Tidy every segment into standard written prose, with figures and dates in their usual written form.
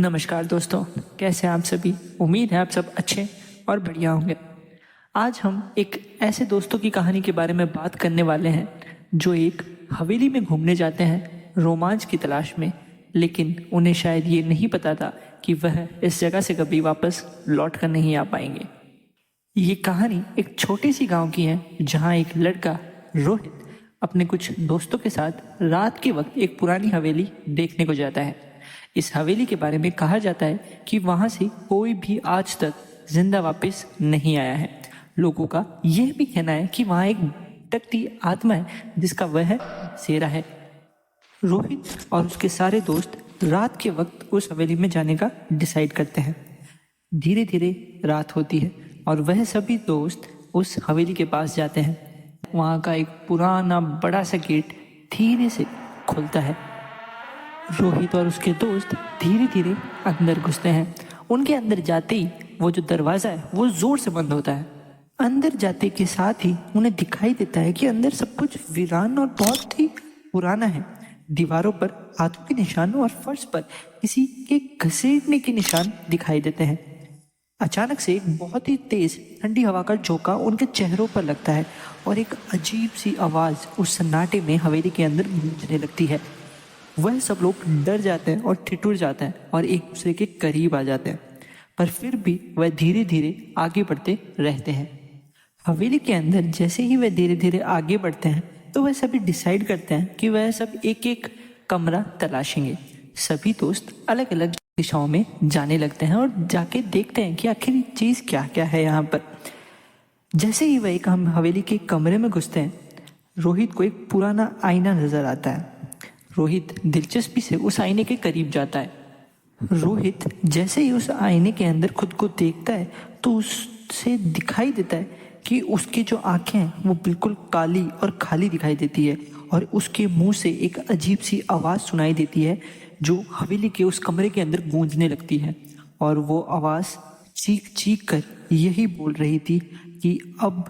नमस्कार दोस्तों, कैसे हैं आप सभी। उम्मीद है आप सब अच्छे और बढ़िया होंगे। आज हम एक ऐसे दोस्तों की कहानी के बारे में बात करने वाले हैं जो एक हवेली में घूमने जाते हैं रोमांच की तलाश में, लेकिन उन्हें शायद ये नहीं पता था कि वह इस जगह से कभी वापस लौट कर नहीं आ पाएंगे। ये कहानी एक छोटे सी गांव की है जहां एक लड़का रोहित अपने कुछ दोस्तों के साथ रात के वक्त एक पुरानी हवेली देखने को जाता है। इस हवेली के बारे में कहा जाता है कि वहां से कोई भी आज तक जिंदा वापस नहीं आया है। लोगों का यह भी कहना है कि वहां एक भटकती आत्मा है जिसका वह सेरा है। रोहित और उसके सारे दोस्त रात के वक्त उस हवेली में जाने का डिसाइड करते हैं। धीरे धीरे रात होती है और वह सभी दोस्त उस हवेली के पास जाते हैं। वहाँ का एक पुराना बड़ा सा गेट धीरे से खुलता है। रोहित और उसके दोस्त धीरे धीरे अंदर घुसते हैं। उनके अंदर जाते ही वो जो दरवाज़ा है वो ज़ोर से बंद होता है। अंदर जाते के साथ ही उन्हें दिखाई देता है कि अंदर सब कुछ वीरान और बहुत ही पुराना है। दीवारों पर हाथों के निशान और फर्श पर किसी के घसीटने के निशान दिखाई देते हैं। अचानक से एक बहुत ही तेज ठंडी हवा का झोंका उनके चेहरों पर लगता है और एक अजीब सी आवाज़ उस सन्नाटे में हवेली के अंदर गूंजने लगती है। वह सब लोग डर जाते हैं और ठिठुर जाते हैं और एक दूसरे के करीब आ जाते हैं, पर फिर भी वह धीरे धीरे आगे बढ़ते रहते हैं। हवेली के अंदर जैसे ही वह धीरे धीरे आगे बढ़ते हैं तो वह सभी डिसाइड करते हैं कि वह सब एक एक कमरा तलाशेंगे। सभी दोस्त अलग अलग दिशाओं में जाने लगते हैं और जाके देखते हैं कि आखिर चीज़ क्या क्या है यहाँ पर। जैसे ही वह एक हम हवेली के कमरे में घुसते हैं, रोहित को एक पुराना आईना नजर आता है। रोहित दिलचस्पी से उस आईने के करीब जाता है। रोहित जैसे ही उस आईने के अंदर खुद को देखता है तो उससे दिखाई देता है कि उसकी जो आंखें हैं वो बिल्कुल काली और खाली दिखाई देती है और उसके मुंह से एक अजीब सी आवाज़ सुनाई देती है जो हवेली के उस कमरे के अंदर गूंजने लगती है। और वो आवाज़ चीख चीख कर यही बोल रही थी कि अब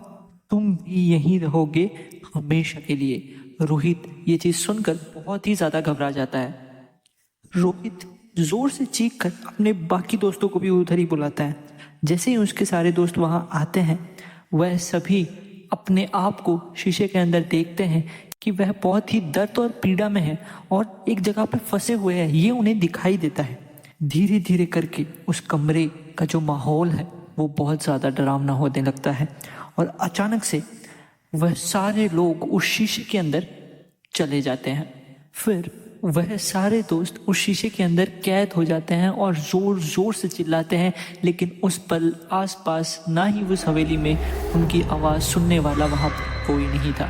तुम भी यहीं रहोगे हमेशा के लिए। रोहित ये चीज़ सुनकर बहुत ही ज़्यादा घबरा जाता है। रोहित जोर से चीख कर अपने बाकी दोस्तों को भी उधर ही बुलाता है। जैसे ही उसके सारे दोस्त वहाँ आते हैं, वह सभी अपने आप को शीशे के अंदर देखते हैं कि वह बहुत ही दर्द और पीड़ा में है और एक जगह पर फंसे हुए हैं, ये उन्हें दिखाई देता है। धीरे धीरे करके उस कमरे का जो माहौल है वो बहुत ज़्यादा डरावना होने लगता है और अचानक से वह सारे लोग उस शीशे के अंदर चले जाते हैं। फिर वह सारे दोस्त उस शीशे के अंदर कैद हो जाते हैं और ज़ोर ज़ोर से चिल्लाते हैं, लेकिन उस पल आसपास ना ही उस हवेली में उनकी आवाज़ सुनने वाला वहाँ पर कोई नहीं था।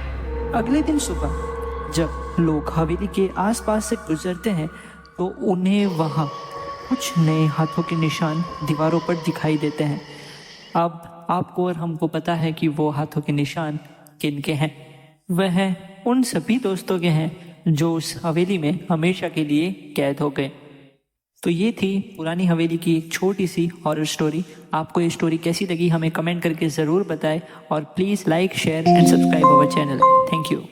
अगले दिन सुबह जब लोग हवेली के आसपास से गुजरते हैं तो उन्हें वहाँ कुछ नए हाथों के निशान दीवारों पर दिखाई देते हैं। अब आपको और हमको पता है कि वो हाथों के निशान किनके हैं। वह उन सभी दोस्तों के हैं जो उस हवेली में हमेशा के लिए कैद हो गए। तो ये थी पुरानी हवेली की एक छोटी सी हॉरर स्टोरी। आपको ये स्टोरी कैसी लगी हमें कमेंट करके ज़रूर बताएं और please like share and subscribe our channel. Thank you.